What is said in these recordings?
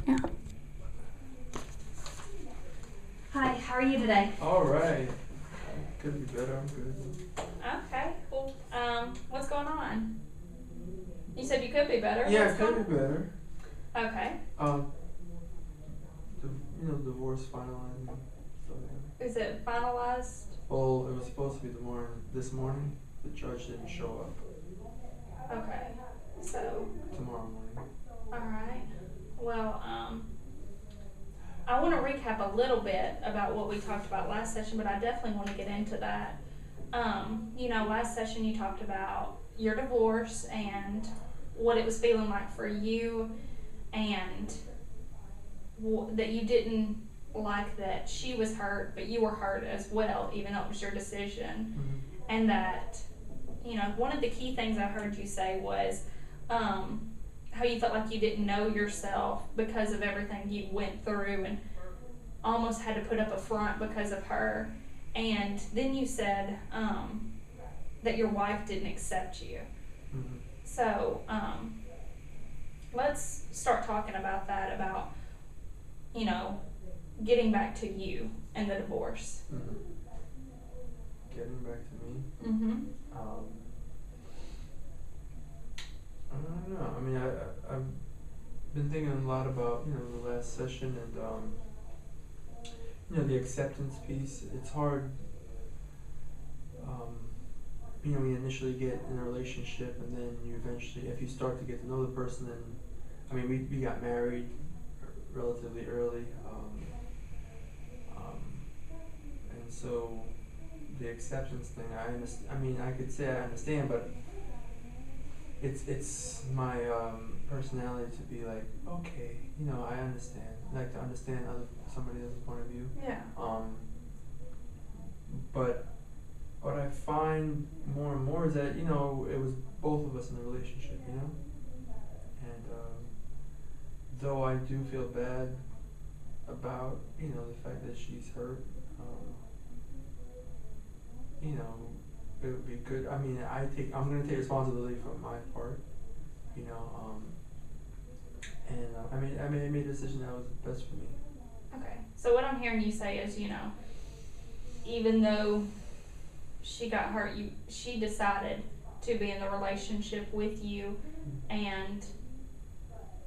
Yeah. Hi, how are you today? All right. Could be better. I'm good. Okay, cool. What's going on? You said you could be better. Yeah, What's it could going be better. on? Okay. Divorce finalizing. So yeah. Is it finalized? Well, it was supposed to be this morning. The judge didn't show up. Okay. So, Tomorrow morning. alright. Well, I want to recap a little bit about what we talked about last session, but I definitely want to get into that. Last session you talked about your divorce and what it was feeling like for you, and that you didn't like that she was hurt, but you were hurt as well, even though it was your decision. Mm-hmm. And that, one of the key things I heard you say was how you felt like you didn't know yourself because of everything you went through and almost had to put up a front because of her. And then you said that your wife didn't accept you. Mm-hmm. So let's start talking about that, about, getting back to you and the divorce. Mm-hmm. Getting back to me. Mm-hmm. I don't know. I mean, I've been thinking a lot about the last session and the acceptance piece. It's hard. We initially get in a relationship, and then you eventually, if you start to get to know the person, then we got married relatively early, and so the acceptance thing. I could say I understand, but it's my personality to be like, okay, I understand. Like to understand somebody else's point of view. Yeah. But what I find more and more is that it was both of us in the relationship, and though I do feel bad about the fact that she's hurt, it would be good. I'm going to take responsibility for my part, and I made a decision that was best for me. Okay. So what I'm hearing you say is, even though she got hurt, she decided to be in the relationship with you, and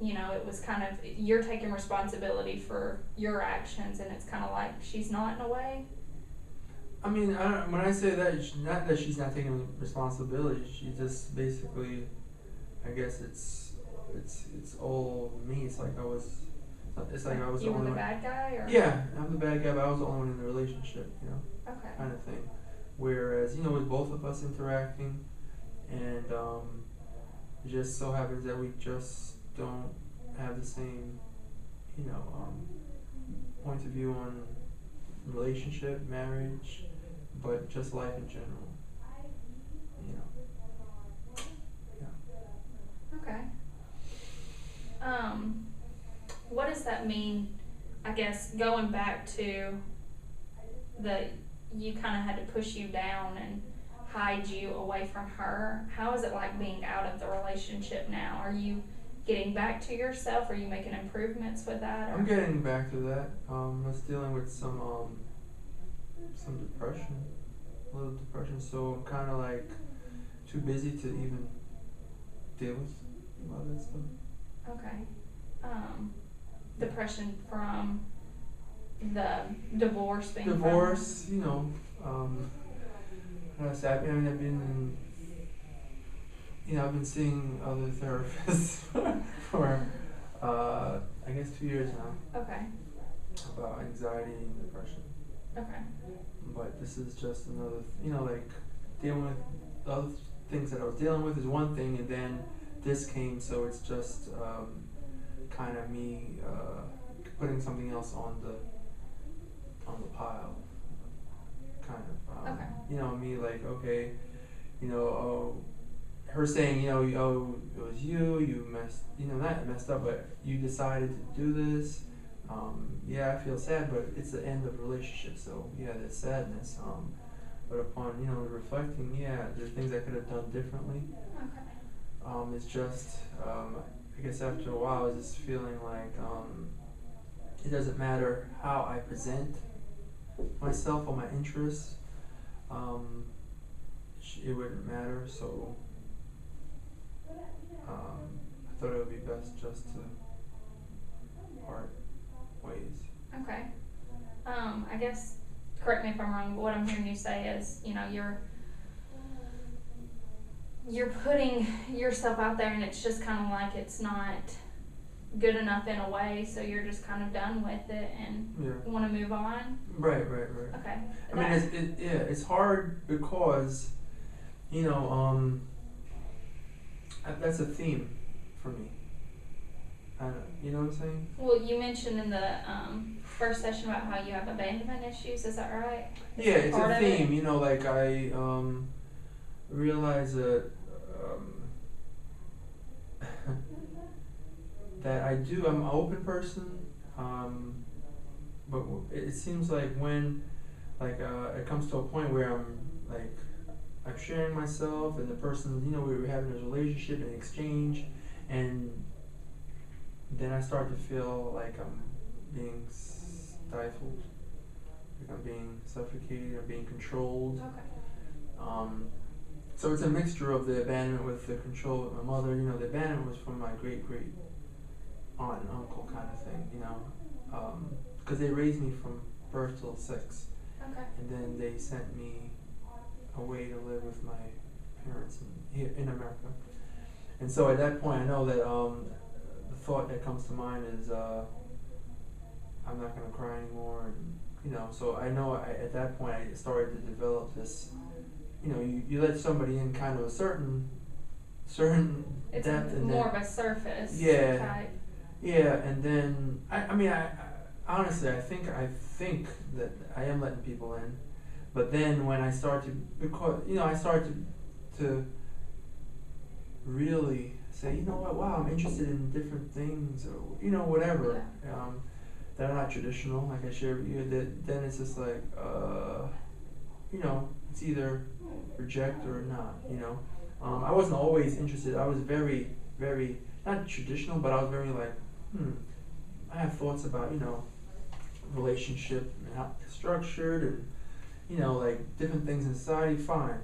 it was kind of, you're taking responsibility for your actions, and it's kind of like she's not, in a way. When I say that, it's not that she's not taking responsibility. She just basically, I guess it's all me. It's like I was You the were only the one. bad guy, or? Yeah, I'm the bad guy, but I was the only one in the relationship, Okay. kind of thing. Whereas, with both of us interacting, and it just so happens that we just don't have the same, point of view on relationship, marriage, but just life in general. Yeah. Okay. What does that mean? I guess going back to you kind of had to push you down and hide you away from her. How is it like being out of the relationship now? Are you getting back to yourself? Are you making improvements with that? Or? I'm getting back to that. I was dealing with some depression, a little depression. So I'm kind of like too busy to even deal with a lot of that stuff. Okay. Depression from the divorce being divorce, like I said, I've been seeing other therapists for I guess 2 years now. Okay. About anxiety and depression. Okay. But this is just another, like dealing with the other things that I was dealing with is one thing, and then this came, so it's just kind of me putting something else on the pile, kind of. Okay. Me like, okay, her saying, it was you not messed up, but you decided to do this. Yeah, I feel sad, but it's the end of a relationship, so yeah, there's sadness. But upon reflecting, yeah, there's things I could have done differently. Okay. It's just I I guess after a while, I was just feeling like it doesn't matter how I present myself or my interests. It wouldn't matter. So I thought it would be best just to part ways. Okay. I guess, correct me if I'm wrong, but what I'm hearing you say is, you know, you're putting yourself out there, and it's just kind of like it's not good enough in a way, so you're just kind of done with it and want to move on. Right. Okay. I mean, it's hard because, you know, that's a theme for me. You know what I'm saying? Well, you mentioned in the first session about how you have abandonment issues. Is that right? Yeah, it's a theme. You know, like I realize that that I'm an open person, but it seems like when it comes to a point where I'm sharing myself, and the person, you know, we were having this relationship and exchange, and then I start to feel like I'm being stifled, like I'm being suffocated, I'm being controlled. Okay. So it's a mixture of the abandonment with the control with my mother. You know, the abandonment was from my great aunt and uncle kind of thing, you know, because they raised me from birth till 6. Okay. And then they sent me away to live with my parents here in America. And so at that point, I know that the thought that comes to mind is I'm not going to cry anymore, and you know. So I know at that point I started to develop this. You know, you let somebody in kind of a certain it's depth, and more then, of a surface type. Yeah, and then I mean I honestly I think that I am letting people in, but then when I start to, because you know, I start to really say, you know what, wow, I'm interested in different things, or you know, whatever, that are not traditional, like I shared with you. That then it's just like you know, it's either reject or not, you know. I wasn't always interested. I was very, very, not traditional, but I was very like, I have thoughts about, you know, relationship and how it's structured, and, you know, like different things in society, fine.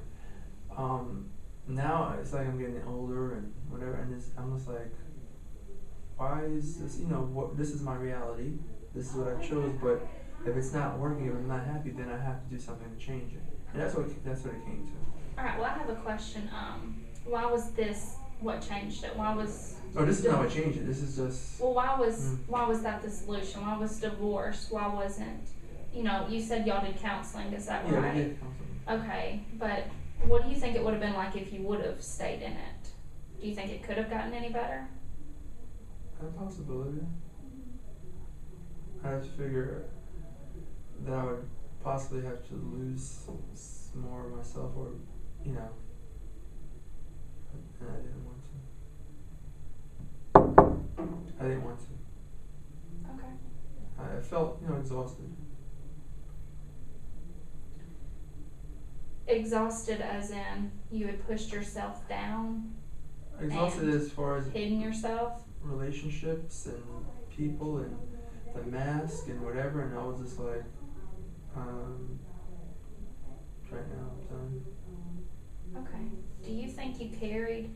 Now it's like I'm getting older and whatever, and I'm just like, why is this, you know, this is my reality, this is what I chose, but if it's not working, if I'm not happy, then I have to do something to change it. And that's what it came to. Alright, well I have a question. Why was this what changed it? Why was... Oh, this is not what changed it. This is just... Well, why was that the solution? Why was divorce? Why wasn't... You know, you said y'all did counseling, is that right? Yeah, we did counseling. Okay, but what do you think it would have been like if you would have stayed in it? Do you think it could have gotten any better? A possibility. I just figure that I would possibly have to lose more of myself, or, you know, and I didn't want to. I didn't want to. Okay. I felt, you know, exhausted. Exhausted as in you had pushed yourself down? Exhausted as far as hidden yourself? Relationships and people and the mask and whatever, and I was just like, right now I'm done. Okay. Do you think you carried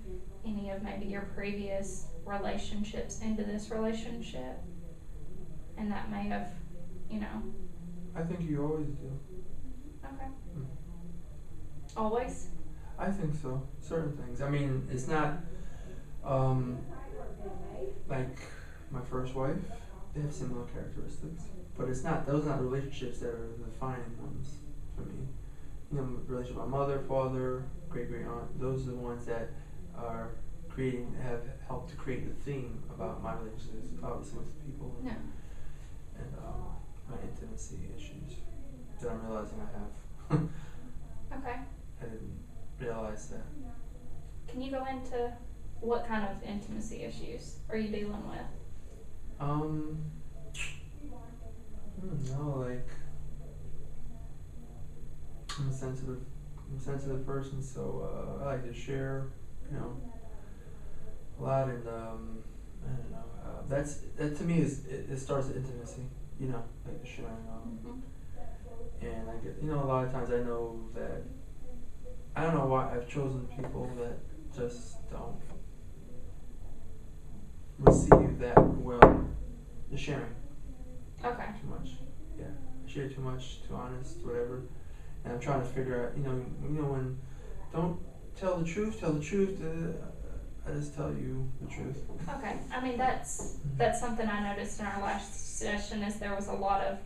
any of maybe your previous relationships into this relationship? And that may have, you know... I think you always do. Okay. Always? I think so. Certain things. I mean, it's not, like my first wife, they have similar characteristics, but it's not, those are not relationships that are the defining ones for me. You know, relationship with my mother, father, great-great-aunt, those are the ones that have helped to create the theme about my relationships, obviously with people, and, and my intimacy issues that I'm realizing I have. Okay. I didn't realize that. Can you go into what kind of intimacy issues are you dealing with? No, like, I'm a sensitive person, so I like to share, you know, a lot, and that to me is it starts with intimacy, you know, like the sharing of. Mhm. And I get, you know, a lot of times I know that I don't know why I've chosen people that just don't receive that well, the sharing Okay. too much. Yeah, I share too much, too honest, whatever. And I'm trying to figure out, you know, when don't tell the truth, tell the truth. I just tell you the truth. Okay. I mean, that's something I noticed in our last session is there was a lot of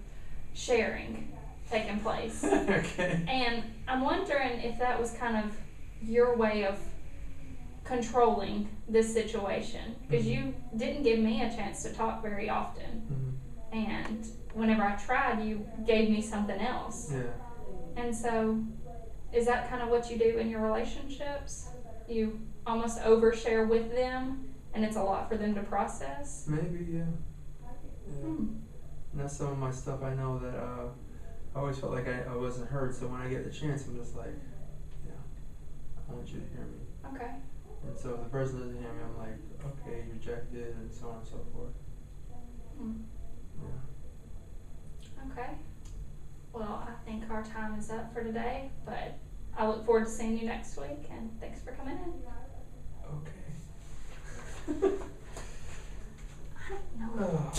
sharing taking place. Okay. And I'm wondering if that was kind of your way of controlling this situation, because you didn't give me a chance to talk very often, and whenever I tried, you gave me something else. Yeah. And so, is that kind of what you do in your relationships? You almost overshare with them, and it's a lot for them to process? Maybe, yeah. Yeah. And that's some of my stuff I know that I always felt like I wasn't heard, so when I get the chance, I'm just like, yeah, I want you to hear me. Okay. And so if the person doesn't hear me, I'm like, okay, rejected, and so on and so forth. Yeah. Okay. Well, I think our time is up for today, but I look forward to seeing you next week, and thanks for coming in. Okay. I don't know.